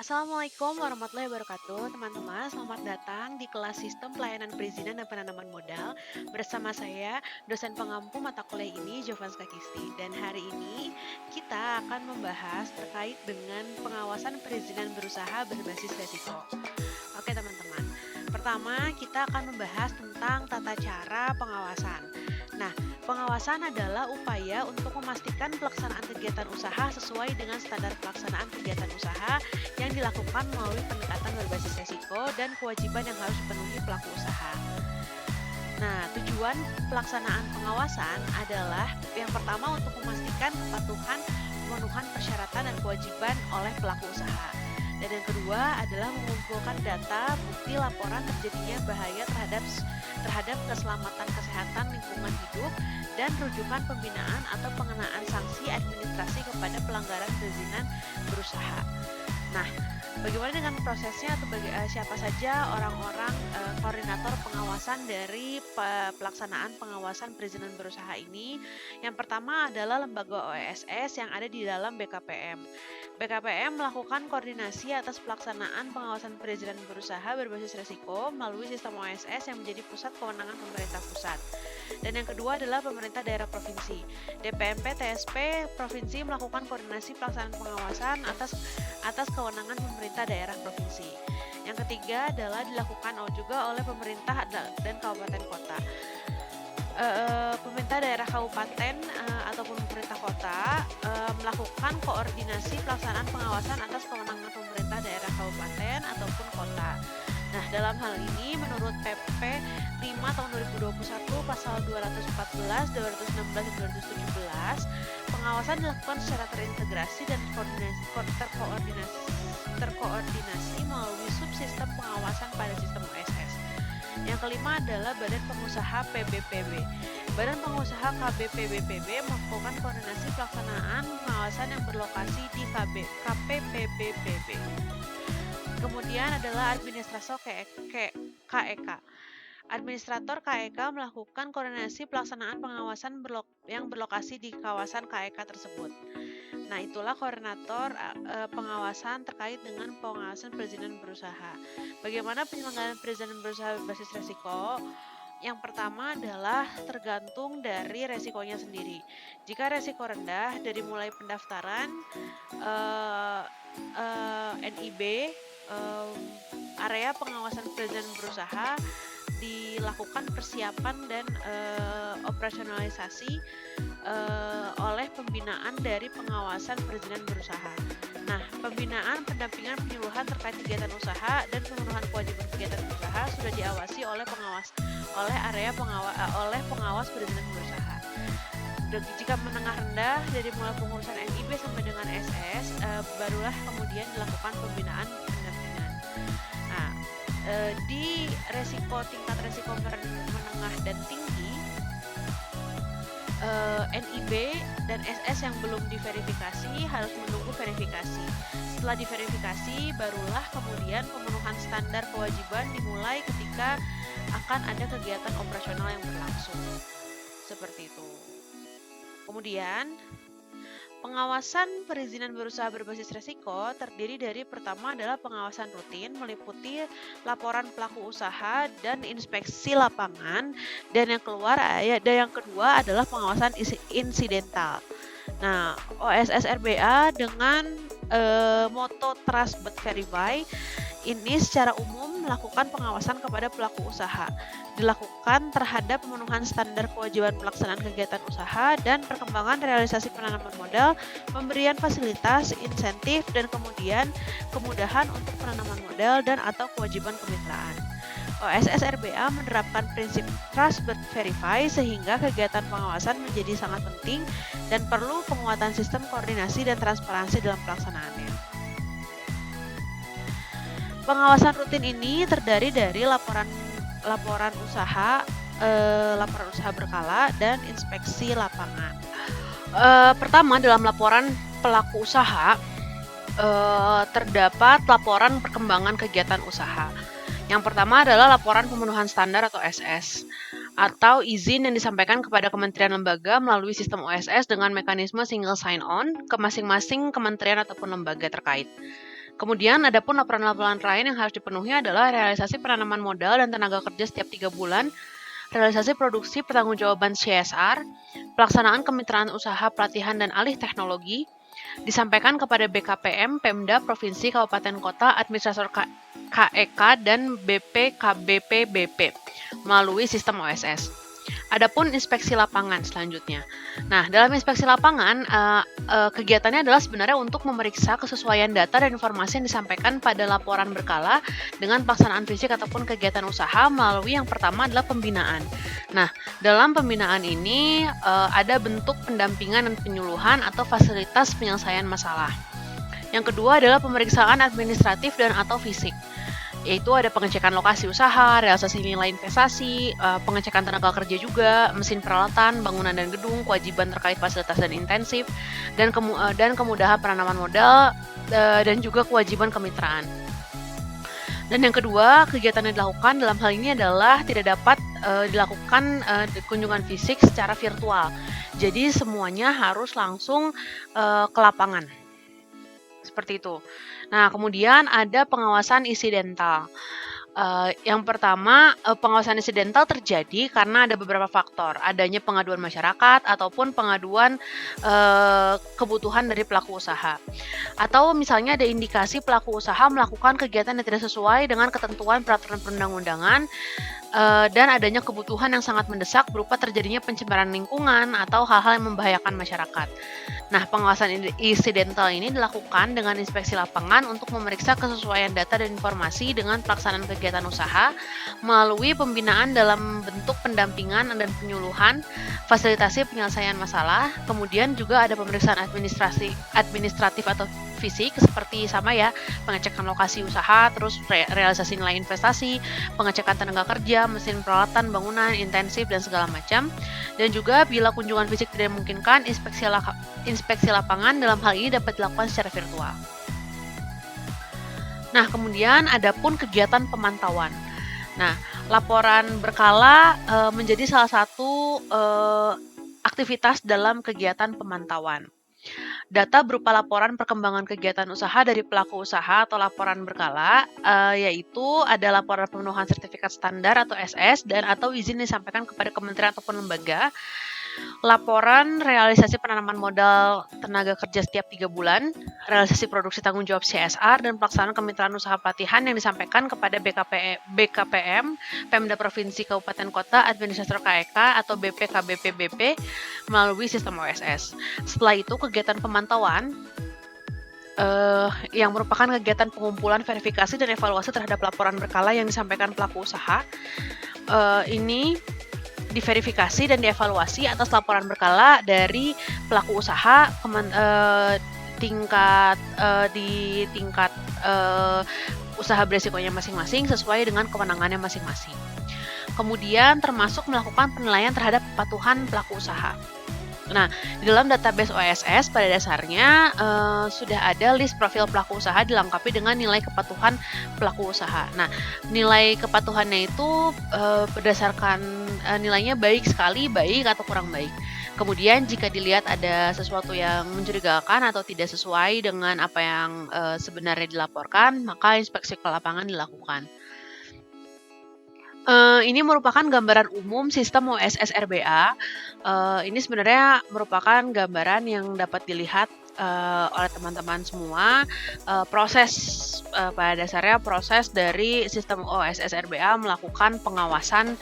Assalamualaikum warahmatullahi wabarakatuh, teman-teman. Selamat datang di kelas Sistem Pelayanan Perizinan dan Penanaman Modal bersama saya, dosen pengampu mata kuliah ini, Jovanska Kisti. Dan hari ini kita akan membahas terkait dengan pengawasan perizinan berusaha berbasis resiko. Oke, teman-teman. Pertama, kita akan membahas tentang tata cara pengawasan. Nah, pengawasan adalah upaya untuk memastikan pelaksanaan kegiatan usaha sesuai dengan standar pelaksanaan kegiatan usaha yang dilakukan melalui pendekatan berbasis resiko dan kewajiban yang harus dipenuhi pelaku usaha. Nah, tujuan pelaksanaan pengawasan adalah yang pertama untuk memastikan kepatuhan pemenuhan persyaratan dan kewajiban oleh pelaku usaha. Dan yang kedua adalah mengumpulkan data bukti laporan terjadinya bahaya terhadap keselamatan kesehatan lingkungan hidup dan rujukan pembinaan atau pengenaan sanksi administrasi kepada pelanggaran perizinan berusaha. Nah, bagaimana dengan prosesnya atau siapa saja orang-orang koordinator pengawasan dari pelaksanaan pengawasan perizinan berusaha ini? Yang pertama adalah lembaga OESS yang ada di dalam BKPM. BKPM melakukan koordinasi atas pelaksanaan pengawasan perizinan berusaha berbasis resiko melalui sistem OSS yang menjadi pusat kewenangan pemerintah pusat. Dan yang kedua adalah pemerintah daerah provinsi. DPMP TSP provinsi melakukan koordinasi pelaksanaan pengawasan atas kewenangan pemerintah daerah provinsi. Yang ketiga adalah dilakukan juga oleh pemerintah dan kabupaten kota. Pemerintah daerah kabupaten ataupun pemerintah kota melakukan koordinasi pelaksanaan pengawasan atas kewenangan pemerintah daerah kabupaten ataupun kota. Nah, dalam hal ini menurut PP 5 tahun 2021 pasal 214, 216 dan 217, pengawasan dilakukan secara terintegrasi dan terkoordinasi melalui subsistem pengawasan pada sistem OSS. Yang kelima adalah Badan Pengusaha PBPB. Badan Pengusaha KBPBPB melakukan koordinasi pelaksanaan pengawasan yang berlokasi di KPPBPB. Kemudian adalah Administrator KEK. Administrator KEK melakukan koordinasi pelaksanaan pengawasan yang berlokasi di kawasan KEK tersebut. Nah, itulah koordinator pengawasan terkait dengan pengawasan perizinan berusaha. Bagaimana penyelenggaraan perizinan berusaha berbasis resiko? Yang pertama adalah tergantung dari resikonya sendiri. Jika resiko rendah, dari mulai pendaftaran NIB, area pengawasan perizinan berusaha, dilakukan persiapan dan operasionalisasi oleh pembinaan dari pengawasan perizinan berusaha. Nah, pembinaan, pendampingan, penyuluhan terkait kegiatan usaha dan pemenuhan kewajiban kegiatan usaha sudah diawasi oleh pengawas perizinan berusaha. Jika menengah rendah, dari mulai pengurusan NIB sampai dengan SS, barulah kemudian dilakukan pembinaan pendampingan. Nah, di tingkat resiko menengah dan tinggi, NIB dan SS yang belum diverifikasi harus menunggu verifikasi. Setelah diverifikasi, barulah kemudian pemenuhan standar kewajiban dimulai ketika akan ada kegiatan operasional yang berlangsung. Seperti itu. Kemudian, pengawasan perizinan berusaha berbasis resiko terdiri dari pertama adalah pengawasan rutin meliputi laporan pelaku usaha dan inspeksi lapangan, dan yang kedua adalah pengawasan insidental. Nah, OSS RBA dengan moto Trust but Verify ini secara umum melakukan pengawasan kepada pelaku usaha. Dilakukan terhadap pemenuhan standar kewajiban pelaksanaan kegiatan usaha dan perkembangan realisasi penanaman modal, pemberian fasilitas, insentif, dan kemudian kemudahan untuk penanaman modal dan atau kewajiban kemitraan. OSS RBA menerapkan prinsip Trust but Verify sehingga kegiatan pengawasan menjadi sangat penting dan perlu penguatan sistem koordinasi dan transparansi dalam pelaksanaannya. Pengawasan rutin ini terdiri dari laporan usaha, laporan usaha berkala, dan inspeksi lapangan. Pertama, dalam laporan pelaku usaha terdapat laporan perkembangan kegiatan usaha. Yang pertama adalah laporan pemenuhan standar atau SS, atau izin yang disampaikan kepada kementerian lembaga melalui sistem OSS dengan mekanisme single sign-on ke masing-masing kementerian ataupun lembaga terkait. Kemudian adapun laporan-laporan lain yang harus dipenuhi adalah realisasi penanaman modal dan tenaga kerja setiap 3 bulan, realisasi produksi pertanggungjawaban CSR, pelaksanaan kemitraan usaha pelatihan dan alih teknologi, disampaikan kepada BKPM, Pemda, Provinsi, Kabupaten Kota, Administrator KEK, dan BPKBP-BP melalui sistem OSS. Adapun inspeksi lapangan selanjutnya. Nah, dalam inspeksi lapangan, kegiatannya adalah sebenarnya untuk memeriksa kesesuaian data dan informasi yang disampaikan pada laporan berkala dengan pelaksanaan fisik ataupun kegiatan usaha melalui yang pertama adalah pembinaan. Nah, dalam pembinaan ini ada bentuk pendampingan dan penyuluhan atau fasilitas penyelesaian masalah. Yang kedua adalah pemeriksaan administratif dan atau fisik, yaitu ada pengecekan lokasi usaha, realisasi nilai investasi, pengecekan tenaga kerja juga, mesin peralatan, bangunan dan gedung, kewajiban terkait fasilitas dan intensif, dan kemudahan penanaman modal, dan juga kewajiban kemitraan. Dan yang kedua, kegiatan yang dilakukan dalam hal ini adalah tidak dapat dilakukan kunjungan fisik secara virtual. Jadi semuanya harus langsung ke lapangan. Seperti itu. Nah, kemudian ada pengawasan insidental. Yang pertama, pengawasan insidental terjadi karena ada beberapa faktor. Adanya pengaduan masyarakat ataupun pengaduan kebutuhan dari pelaku usaha. Atau misalnya ada indikasi pelaku usaha melakukan kegiatan yang tidak sesuai dengan ketentuan peraturan perundang-undangan, dan adanya kebutuhan yang sangat mendesak berupa terjadinya pencemaran lingkungan atau hal-hal yang membahayakan masyarakat. Nah, pengawasan insidental ini dilakukan dengan inspeksi lapangan untuk memeriksa kesesuaian data dan informasi dengan pelaksanaan kegiatan usaha melalui pembinaan dalam bentuk pendampingan dan penyuluhan, fasilitasi penyelesaian masalah, kemudian juga ada pemeriksaan administratif atau fisik seperti sama ya, pengecekan lokasi usaha, terus realisasi nilai investasi, pengecekan tenaga kerja, mesin peralatan, bangunan, intensif, dan segala macam. Dan juga bila kunjungan fisik tidak memungkinkan, inspeksi lapangan dalam hal ini dapat dilakukan secara virtual. Nah, kemudian adapun kegiatan pemantauan. Nah, laporan berkala menjadi salah satu aktivitas dalam kegiatan pemantauan. Data berupa laporan perkembangan kegiatan usaha dari pelaku usaha atau laporan berkala, yaitu ada laporan pemenuhan sertifikat standar atau SS dan atau izin disampaikan kepada kementerian ataupun lembaga, laporan realisasi penanaman modal tenaga kerja setiap 3 bulan, realisasi produksi tanggung jawab CSR, dan pelaksanaan kemitraan usaha pelatihan yang disampaikan kepada BKPM, Pemda Provinsi Kabupaten Kota, Administrator KEK atau BPKBP-BP melalui sistem OSS. Setelah itu kegiatan pemantauan yang merupakan kegiatan pengumpulan, verifikasi, dan evaluasi terhadap laporan berkala yang disampaikan pelaku usaha. Ini diverifikasi dan dievaluasi atas laporan berkala dari pelaku usaha di tingkat usaha beresikonya masing-masing sesuai dengan kewenangannya masing-masing. Kemudian termasuk melakukan penilaian terhadap kepatuhan pelaku usaha. Nah, di dalam database OSS pada dasarnya sudah ada list profil pelaku usaha dilengkapi dengan nilai kepatuhan pelaku usaha. Nah, nilai kepatuhannya itu berdasarkan nilainya baik sekali, baik atau kurang baik. Kemudian jika dilihat ada sesuatu yang mencurigakan atau tidak sesuai dengan apa yang sebenarnya dilaporkan, maka inspeksi ke lapangan dilakukan. Ini merupakan gambaran umum sistem OSS RBA. Ini sebenarnya merupakan gambaran yang dapat dilihat oleh teman-teman semua. Pada dasarnya proses dari sistem OSS RBA melakukan pengawasan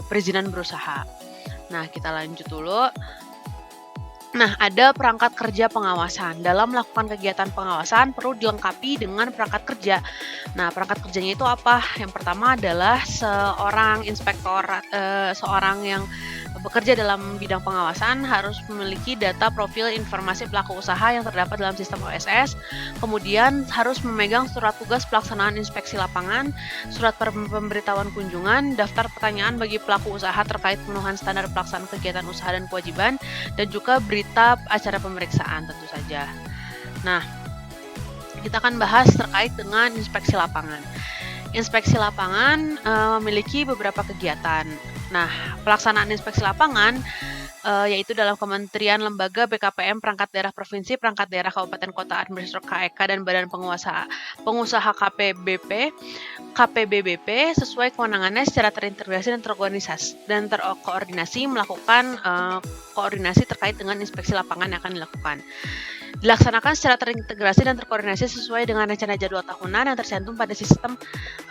perizinan berusaha. Nah, kita lanjut dulu. Nah, ada perangkat kerja pengawasan. Dalam melakukan kegiatan pengawasan perlu dilengkapi dengan perangkat kerja. Nah, perangkat kerjanya itu apa? Yang pertama adalah seorang inspektor, seorang yang bekerja dalam bidang pengawasan harus memiliki data profil informasi pelaku usaha yang terdapat dalam sistem OSS. Kemudian harus memegang surat tugas pelaksanaan inspeksi lapangan, surat pemberitahuan kunjungan, daftar pertanyaan bagi pelaku usaha terkait pemenuhan standar pelaksanaan kegiatan usaha dan kewajiban, dan juga berita acara pemeriksaan tentu saja. Nah, kita akan bahas terkait dengan inspeksi lapangan. Inspeksi lapangan memiliki beberapa kegiatan. Nah, pelaksanaan inspeksi lapangan yaitu dalam kementerian, lembaga, BKPM, perangkat daerah provinsi, perangkat daerah kabupaten kota, administrator KEK, dan badan pengusaha KPBBP sesuai kewenangannya secara terintegrasi dan terkoordinasi melakukan koordinasi terkait dengan inspeksi lapangan yang akan dilakukan. Dilaksanakan secara terintegrasi dan terkoordinasi sesuai dengan rencana jadwal tahunan yang tercantum pada sistem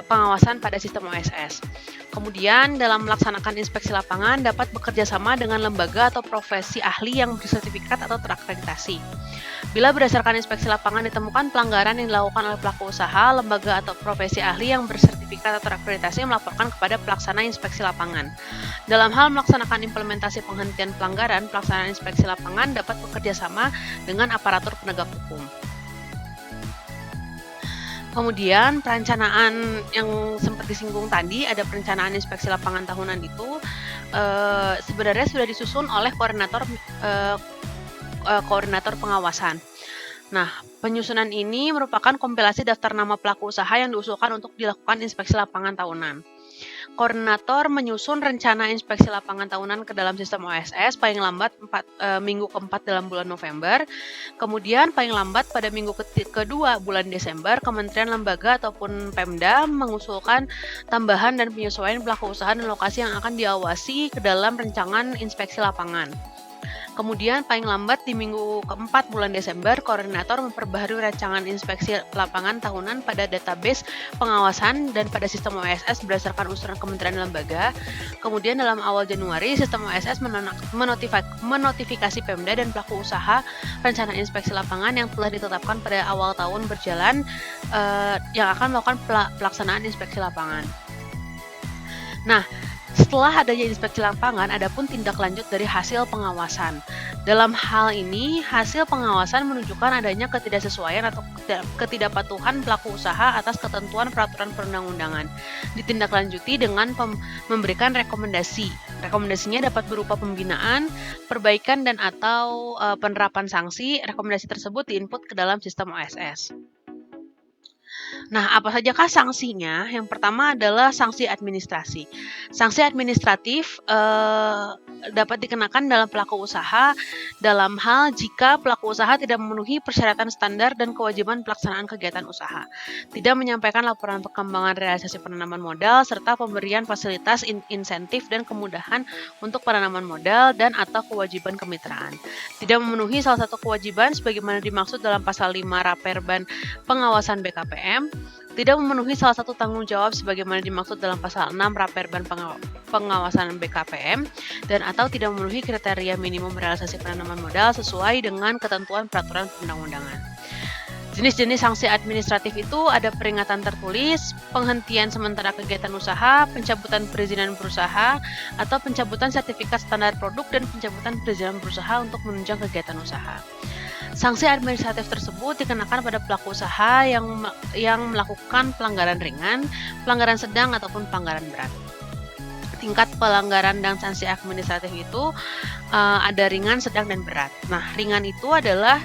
pengawasan pada sistem OSS. Kemudian dalam melaksanakan inspeksi lapangan dapat bekerja sama dengan lembaga atau profesi ahli yang bersertifikat atau terakreditasi. Bila berdasarkan inspeksi lapangan ditemukan pelanggaran yang dilakukan oleh pelaku usaha, lembaga atau profesi ahli yang bersertifikat atau terakreditasi melaporkan kepada pelaksana inspeksi lapangan. Dalam hal melaksanakan implementasi penghentian pelanggaran, pelaksanaan inspeksi lapangan dapat bekerja sama dengan aparatur penegak hukum. Kemudian perencanaan yang sempat disinggung tadi, ada perencanaan inspeksi lapangan tahunan itu sebenarnya sudah disusun oleh koordinator pengawasan. Nah, penyusunan ini merupakan kompilasi daftar nama pelaku usaha yang diusulkan untuk dilakukan inspeksi lapangan tahunan. Koordinator menyusun rencana inspeksi lapangan tahunan ke dalam sistem OSS paling lambat minggu keempat dalam bulan November. Kemudian paling lambat pada minggu kedua bulan Desember, kementerian, lembaga ataupun Pemda mengusulkan tambahan dan penyesuaian pelaku usaha dan lokasi yang akan diawasi ke dalam rancangan inspeksi lapangan. Kemudian paling lambat di minggu keempat bulan Desember, koordinator memperbaharui rancangan inspeksi lapangan tahunan pada database pengawasan dan pada sistem OSS berdasarkan usulan kementerian dan lembaga. Kemudian dalam awal Januari, sistem OSS menotifikasi Pemda dan pelaku usaha rencana inspeksi lapangan yang telah ditetapkan pada awal tahun berjalan yang akan melakukan pelaksanaan inspeksi lapangan. Nah, setelah adanya inspeksi lapangan, ada pun tindak lanjut dari hasil pengawasan. Dalam hal ini, hasil pengawasan menunjukkan adanya ketidaksesuaian atau ketidakpatuhan pelaku usaha atas ketentuan peraturan perundang-undangan. Ditindaklanjuti dengan memberikan rekomendasi. Rekomendasinya dapat berupa pembinaan, perbaikan, dan atau penerapan sanksi. Rekomendasi tersebut diinput ke dalam sistem OSS. Nah, apa sajakah sanksinya? Yang pertama adalah sanksi administrasi. Sanksi administratif dapat dikenakan dalam pelaku usaha dalam hal jika pelaku usaha tidak memenuhi persyaratan standar dan kewajiban pelaksanaan kegiatan usaha, tidak menyampaikan laporan perkembangan realisasi penanaman modal, serta pemberian fasilitas insentif dan kemudahan untuk penanaman modal dan atau kewajiban kemitraan. Tidak memenuhi salah satu kewajiban sebagaimana dimaksud dalam pasal 5 Raperban Pengawasan BKPM, tidak memenuhi salah satu tanggung jawab sebagaimana dimaksud dalam pasal 6 Raperban Pengawasan BKPM, dan atau tidak memenuhi kriteria minimum realisasi penanaman modal sesuai dengan ketentuan peraturan perundang-undangan. Jenis-jenis sanksi administratif itu ada peringatan tertulis, penghentian sementara kegiatan usaha, pencabutan perizinan berusaha, atau pencabutan sertifikat standar produk, dan pencabutan perizinan berusaha untuk menunjang kegiatan usaha. Sanksi administratif tersebut dikenakan pada pelaku usaha yang melakukan pelanggaran ringan, pelanggaran sedang, ataupun pelanggaran berat. Tingkat pelanggaran dan sanksi administratif itu ada ringan, sedang, dan berat. Nah, ringan itu adalah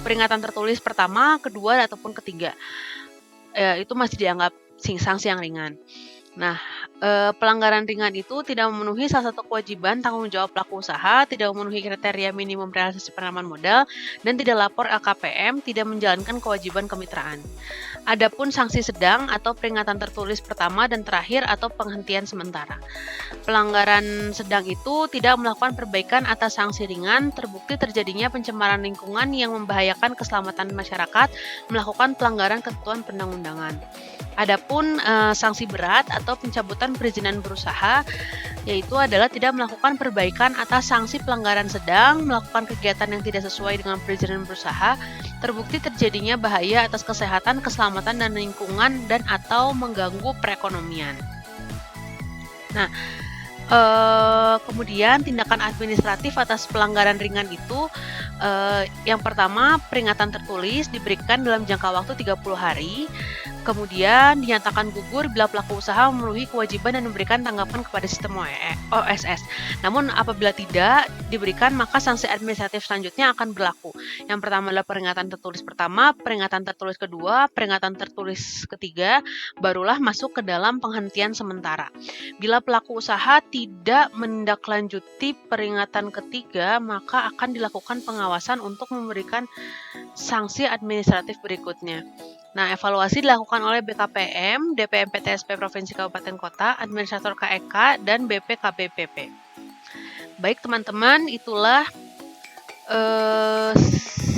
peringatan tertulis pertama, kedua, ataupun ketiga. Itu masih dianggap sanksi yang ringan. Nah, pelanggaran ringan itu tidak memenuhi salah satu kewajiban tanggung jawab pelaku usaha, tidak memenuhi kriteria minimum realisasi penanaman modal, dan tidak lapor LKPM, tidak menjalankan kewajiban kemitraan. Adapun sanksi sedang atau peringatan tertulis pertama dan terakhir atau penghentian sementara. Pelanggaran sedang itu tidak melakukan perbaikan atas sanksi ringan, terbukti terjadinya pencemaran lingkungan yang membahayakan keselamatan masyarakat, melakukan pelanggaran ketentuan perundang-undangan. Adapun sanksi berat atau pencabutan perizinan berusaha yaitu adalah tidak melakukan perbaikan atas sanksi pelanggaran sedang, melakukan kegiatan yang tidak sesuai dengan perizinan berusaha, terbukti terjadinya bahaya atas kesehatan, keselamatan, dan lingkungan, dan atau mengganggu perekonomian. Nah, kemudian tindakan administratif atas pelanggaran ringan itu yang pertama, peringatan tertulis diberikan dalam jangka waktu 30 hari. Kemudian dinyatakan gugur bila pelaku usaha memenuhi kewajiban dan memberikan tanggapan kepada sistem OSS. Namun apabila tidak diberikan, maka sanksi administratif selanjutnya akan berlaku. Yang pertama adalah peringatan tertulis pertama, peringatan tertulis kedua, peringatan tertulis ketiga, barulah masuk ke dalam penghentian sementara. Bila pelaku usaha tidak menindaklanjuti peringatan ketiga, maka akan dilakukan pengawasan untuk memberikan sanksi administratif berikutnya. Nah, evaluasi dilakukan oleh BKPM, DPM PTSP Provinsi Kabupaten Kota, Administrator KEK, dan BPKBPP. Baik teman-teman, itulah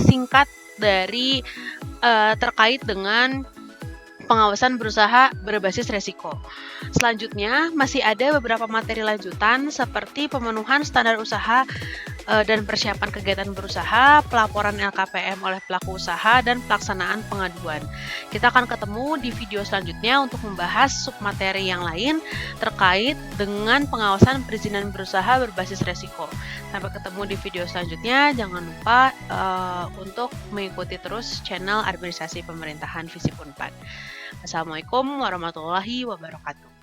singkat dari terkait dengan pengawasan berusaha berbasis resiko. Selanjutnya, masih ada beberapa materi lanjutan seperti pemenuhan standar usaha dan persiapan kegiatan berusaha, pelaporan LKPM oleh pelaku usaha, dan pelaksanaan pengaduan. Kita akan ketemu di video selanjutnya untuk membahas submateri yang lain terkait dengan pengawasan perizinan berusaha berbasis resiko. Sampai ketemu di video selanjutnya, jangan lupa untuk mengikuti terus channel Administrasi Pemerintahan Visip Unpad. Assalamualaikum warahmatullahi wabarakatuh.